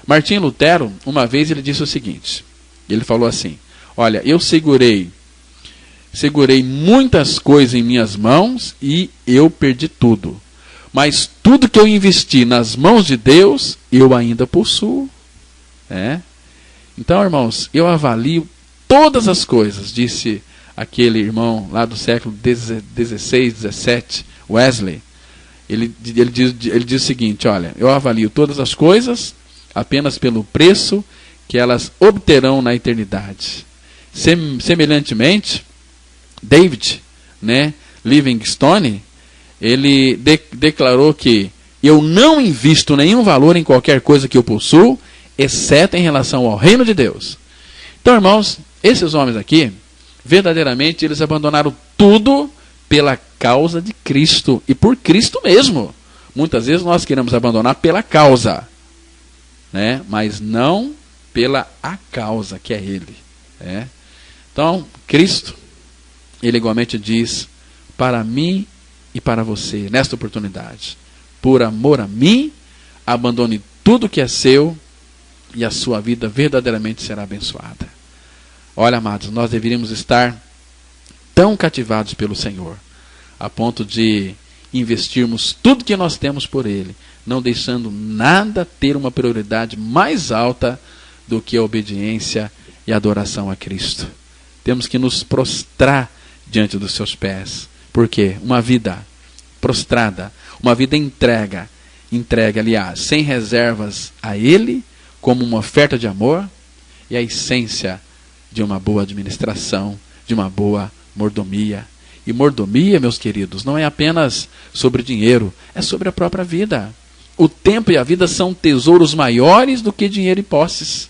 Speaker 2: Martinho Lutero, uma vez ele disse o seguinte, ele falou assim: olha, eu segurei muitas coisas em minhas mãos e eu perdi tudo. Mas tudo que eu investi nas mãos de Deus, eu ainda possuo. Então, irmãos, eu avalio todas as coisas, disse aquele irmão lá do século XVI, XVII, Wesley. Ele diz o seguinte: olha, eu avalio todas as coisas apenas pelo preço que elas obterão na eternidade. Semelhantemente, David, Livingstone, ele declarou que eu não invisto nenhum valor em qualquer coisa que eu possuo, exceto em relação ao reino de Deus. Então, irmãos, esses homens aqui, verdadeiramente, eles abandonaram tudo pela causa de Cristo e por Cristo mesmo. Muitas vezes nós queremos abandonar pela causa, mas não pela a causa, que é Ele. Então, Cristo, Ele igualmente diz para mim e para você, nesta oportunidade: por amor a mim, abandone tudo que é seu e a sua vida verdadeiramente será abençoada. Olha, amados, nós deveríamos estar tão cativados pelo Senhor, a ponto de investirmos tudo que nós temos por Ele, não deixando nada ter uma prioridade mais alta do que a obediência e a adoração a Cristo. Temos que nos prostrar diante dos seus pés. Por quê? Uma vida prostrada, uma vida entregue, aliás, sem reservas a Ele, como uma oferta de amor e a essência de uma boa administração, de uma boa mordomia. E mordomia, meus queridos, não é apenas sobre dinheiro, é sobre a própria vida. O tempo e a vida são tesouros maiores do que dinheiro e posses.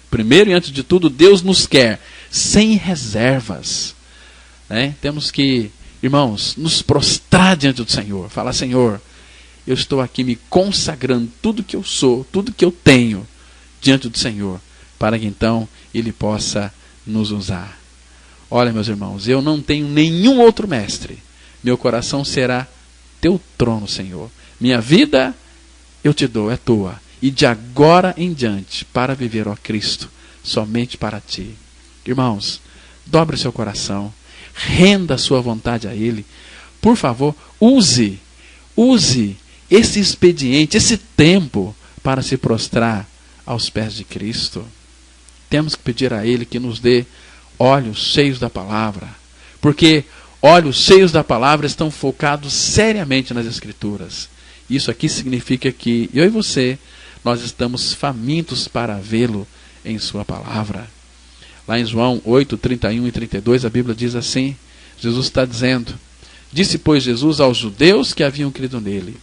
Speaker 2: Primeiro e antes de tudo, Deus nos quer sem reservas. Temos que, irmãos, nos prostrar diante do Senhor. Falar: Senhor, eu estou aqui me consagrando tudo que eu sou, tudo que eu tenho diante do Senhor, para que então Ele possa nos usar. Olha, meus irmãos, eu não tenho nenhum outro mestre. Meu coração será teu trono, Senhor. Minha vida eu te dou, é tua. E de agora em diante, para viver, ó Cristo, somente para ti. Irmãos, dobre o seu coração, renda a sua vontade a Ele. Por favor, use esse expediente, esse tempo, para se prostrar aos pés de Cristo. Temos que pedir a Ele que nos dê olhos cheios da palavra, porque olhos cheios da palavra estão focados seriamente nas Escrituras. Isso aqui significa que eu e você, nós estamos famintos para vê-lo em sua palavra. Lá em João 8, 31 e 32, a Bíblia diz assim, Jesus está dizendo, disse, pois, Jesus aos judeus que haviam crido nele,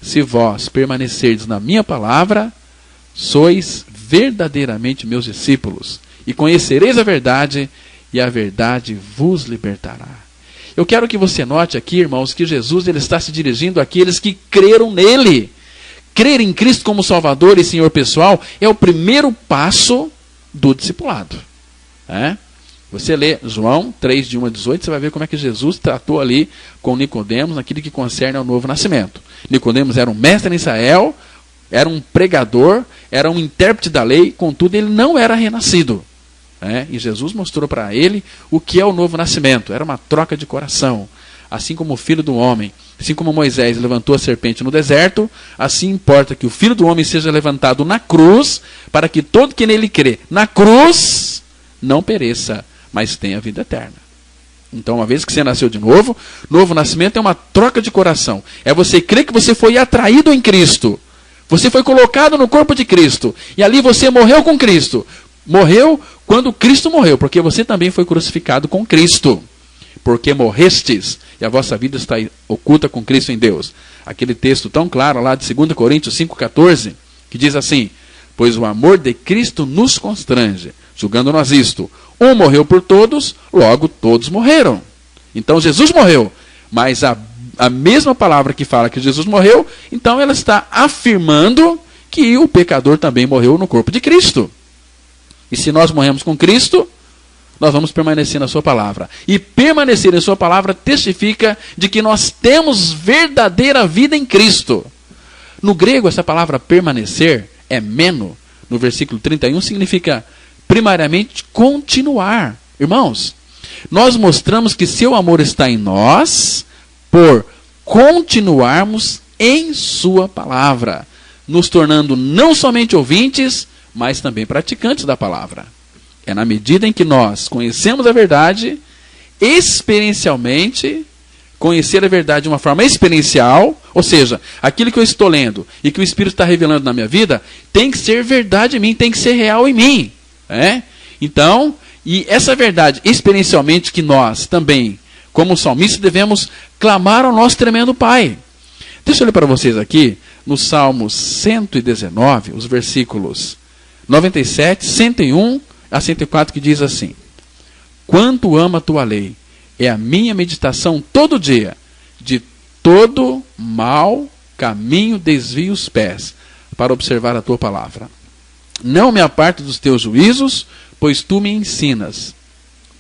Speaker 2: se vós permanecerdes na minha palavra, sois verdadeiramente meus discípulos, e conhecereis a verdade, e a verdade vos libertará. Eu quero que você note aqui, irmãos, que Jesus ele está se dirigindo àqueles que creram nele. Crer em Cristo como Salvador e Senhor pessoal é o primeiro passo do discipulado. Você lê João 3, de 1 a 18, você vai ver como é que Jesus tratou ali com Nicodemos naquilo que concerne ao novo nascimento. Nicodemos era um mestre em Israel, era um pregador, era um intérprete da lei, contudo ele não era renascido. E Jesus mostrou para ele o que é o novo nascimento. Era uma troca de coração. Assim como o Filho do Homem, assim como Moisés levantou a serpente no deserto, assim importa que o Filho do Homem seja levantado na cruz, para que todo que nele crê, na cruz, não pereça, mas tenha vida eterna. Então, uma vez que você nasceu de novo, novo nascimento é uma troca de coração. É você crer que você foi atraído em Cristo. Você foi colocado no corpo de Cristo. E ali você morreu com Cristo. Morreu quando Cristo morreu, porque você também foi crucificado com Cristo. Porque morrestes, e a vossa vida está oculta com Cristo em Deus. Aquele texto tão claro lá de 2 Coríntios 5,14, que diz assim, pois o amor de Cristo nos constrange, julgando nós isto, um morreu por todos, logo todos morreram. Então Jesus morreu, mas a mesma palavra que fala que Jesus morreu, então ela está afirmando que o pecador também morreu no corpo de Cristo. E se nós morremos com Cristo, nós vamos permanecer na sua palavra. E permanecer em sua palavra testifica de que nós temos verdadeira vida em Cristo. No grego, essa palavra permanecer, meno, no versículo 31, significa primariamente continuar. Irmãos, nós mostramos que seu amor está em nós por continuarmos em sua palavra, nos tornando não somente ouvintes, mas também praticantes da palavra. É na medida em que nós conhecemos a verdade, experiencialmente, conhecer a verdade de uma forma experiencial, ou seja, aquilo que eu estou lendo e que o Espírito está revelando na minha vida, tem que ser verdade em mim, tem que ser real em mim. Então, e essa verdade experiencialmente que nós também, como salmistas, devemos clamar ao nosso tremendo Pai. Deixa eu ler para vocês aqui, no Salmo 119, os versículos 97, 101 a 104, que diz assim, quanto amo a tua lei, é a minha meditação todo dia, de todo mau caminho desvio os pés, para observar a tua palavra. Não me aparto dos teus juízos, pois tu me ensinas.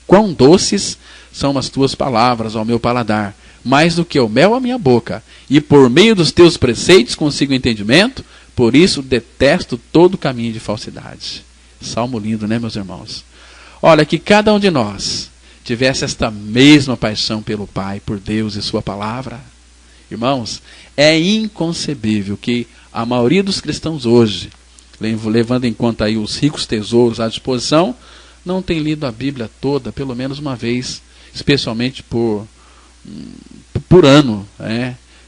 Speaker 2: Quão doces são as tuas palavras ao meu paladar, mais do que o mel à minha boca, e por meio dos teus preceitos consigo entendimento, por isso detesto todo caminho de falsidade. Salmo lindo, né, meus irmãos? Olha, que cada um de nós tivesse esta mesma paixão pelo Pai, por Deus e sua palavra. Irmãos, é inconcebível que a maioria dos cristãos hoje, levando em conta aí os ricos tesouros à disposição, não tem lido a Bíblia toda, pelo menos uma vez, especialmente por ano.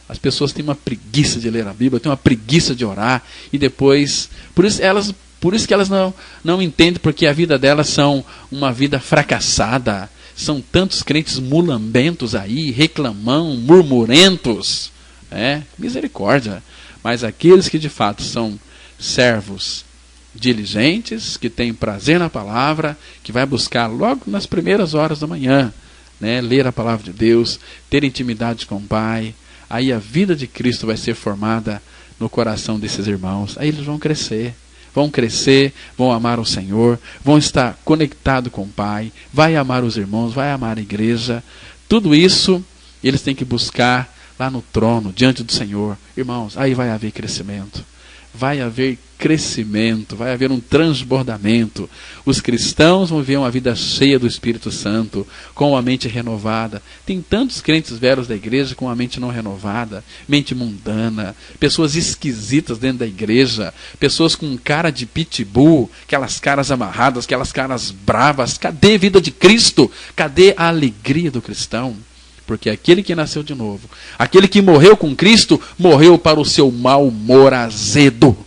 Speaker 2: As pessoas têm uma preguiça de ler a Bíblia, têm uma preguiça de orar, e depois, por isso que elas não entendem, porque a vida delas são uma vida fracassada. São tantos crentes mulambentos aí, reclamão, murmurentos. Misericórdia. Mas aqueles que de fato são servos diligentes, que têm prazer na palavra, que vai buscar logo nas primeiras horas da manhã, ler a palavra de Deus, ter intimidade com o Pai, aí a vida de Cristo vai ser formada no coração desses irmãos. Aí eles vão crescer, vão amar o Senhor, vão estar conectados com o Pai, vai amar os irmãos, vai amar a igreja. Tudo isso eles têm que buscar lá no trono, diante do Senhor. Irmãos, aí vai haver crescimento. Vai haver crescimento, vai haver um transbordamento. Os cristãos vão viver uma vida cheia do Espírito Santo, com a mente renovada. Tem tantos crentes velhos da igreja com a mente não renovada, mente mundana, pessoas esquisitas dentro da igreja, pessoas com cara de pitbull, aquelas caras amarradas, aquelas caras bravas. Cadê a vida de Cristo? Cadê a alegria do cristão? Porque aquele que nasceu de novo, aquele que morreu com Cristo, morreu para o seu mau humor azedo.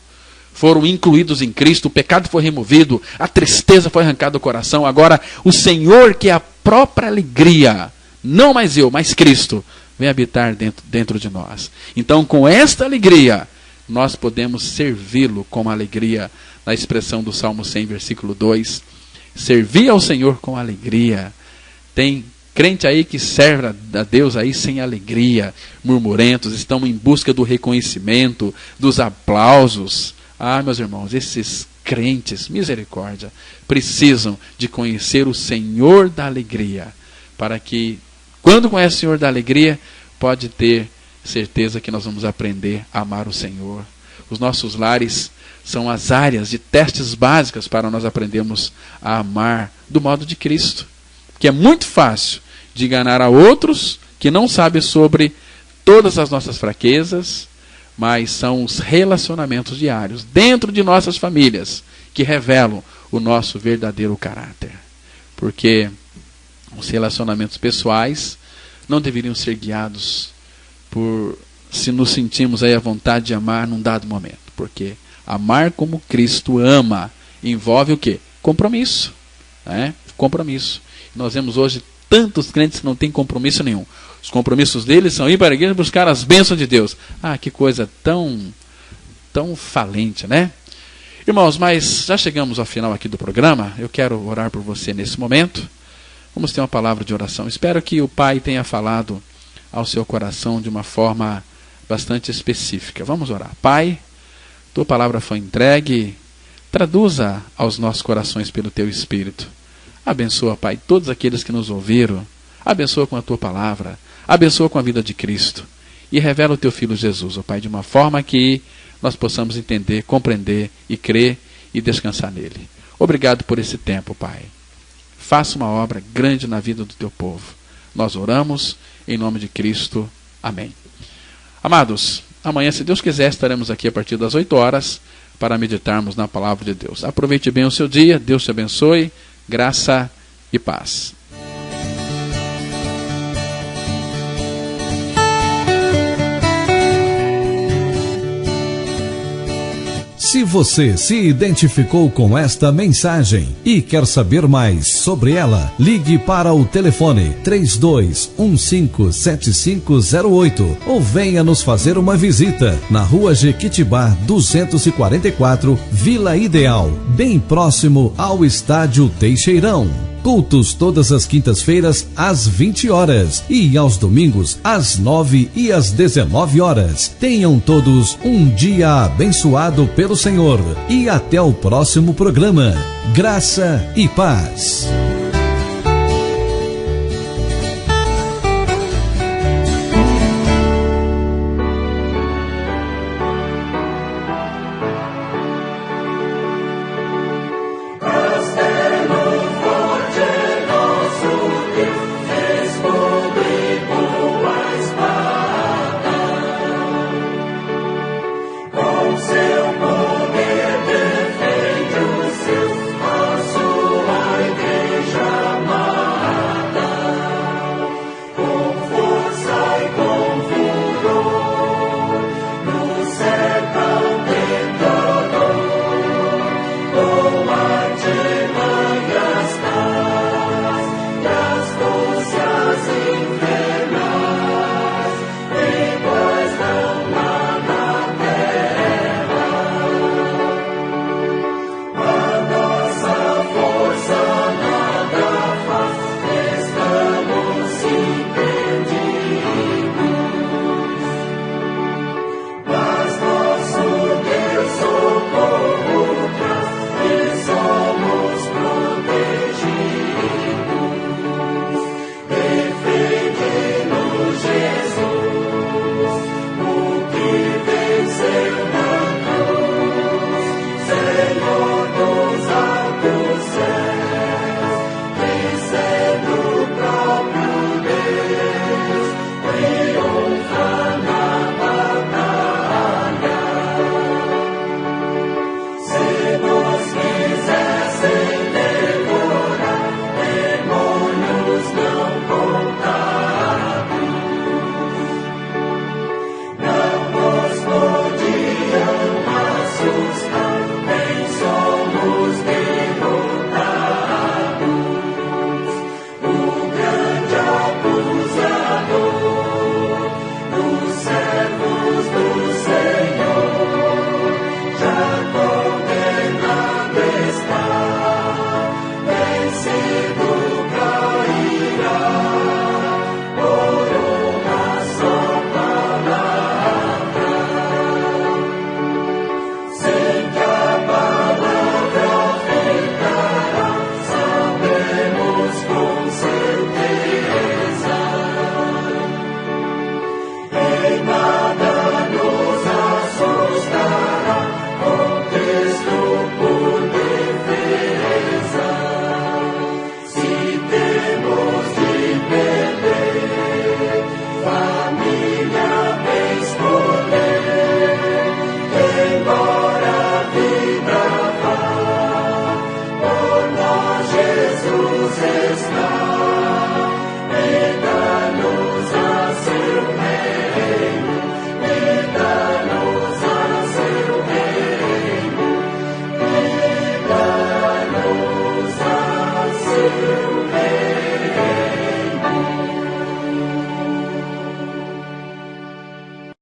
Speaker 2: Foram incluídos em Cristo, o pecado foi removido, a tristeza foi arrancada do coração. Agora, o Senhor, que é a própria alegria, não mais eu, mas Cristo, vem habitar dentro de nós. Então, com esta alegria, nós podemos servi-lo com alegria, na expressão do Salmo 100, versículo 2. Servir ao Senhor com alegria. Tem crente aí que serve a Deus aí sem alegria, murmurentos, estão em busca do reconhecimento, dos aplausos. Ah, meus irmãos, esses crentes, misericórdia, precisam de conhecer o Senhor da alegria, para que, quando conhece o Senhor da alegria, pode ter certeza que nós vamos aprender a amar o Senhor. Os nossos lares são as áreas de testes básicas para nós aprendermos a amar do modo de Cristo. Porque é muito fácil de enganar a outros que não sabem sobre todas as nossas fraquezas, mas são os relacionamentos diários dentro de nossas famílias que revelam o nosso verdadeiro caráter. Porque os relacionamentos pessoais não deveriam ser guiados por se nos sentimos aí à vontade de amar num dado momento. Porque amar como Cristo ama envolve o quê? Compromisso. Né? Compromisso. Nós vemos hoje tantos crentes que não têm compromisso nenhum. Os compromissos deles são ir para a igreja buscar as bênçãos de Deus. Ah, que coisa tão falente, né? Irmãos, mas já chegamos ao final aqui do programa. Eu quero orar por você nesse momento. Vamos ter uma palavra de oração. Espero que o Pai tenha falado ao seu coração de uma forma bastante específica. Vamos orar. Pai, tua palavra foi entregue. Traduza aos nossos corações pelo teu Espírito. Abençoa, Pai, todos aqueles que nos ouviram. Abençoa com a tua palavra. Abençoa com a vida de Cristo. E revela o teu Filho Jesus, ó Pai, de uma forma que nós possamos entender, compreender e crer e descansar nele. Obrigado por esse tempo, Pai. Faça uma obra grande na vida do teu povo. Nós oramos em nome de Cristo. Amém. Amados, amanhã, se Deus quiser, estaremos aqui a partir das 8 horas para meditarmos na palavra de Deus. Aproveite bem o seu dia. Deus te abençoe. Graça e paz.
Speaker 1: Se você se identificou com esta mensagem e quer saber mais sobre ela, ligue para o telefone 32157508 ou venha nos fazer uma visita na Rua Jequitibá 244, Vila Ideal, bem próximo ao Estádio Teixeirão. Cultos todas as quintas-feiras às 20 horas e aos domingos às 9 e às 19 horas. Tenham todos um dia abençoado pelo Senhor e até o próximo programa. Graça e paz.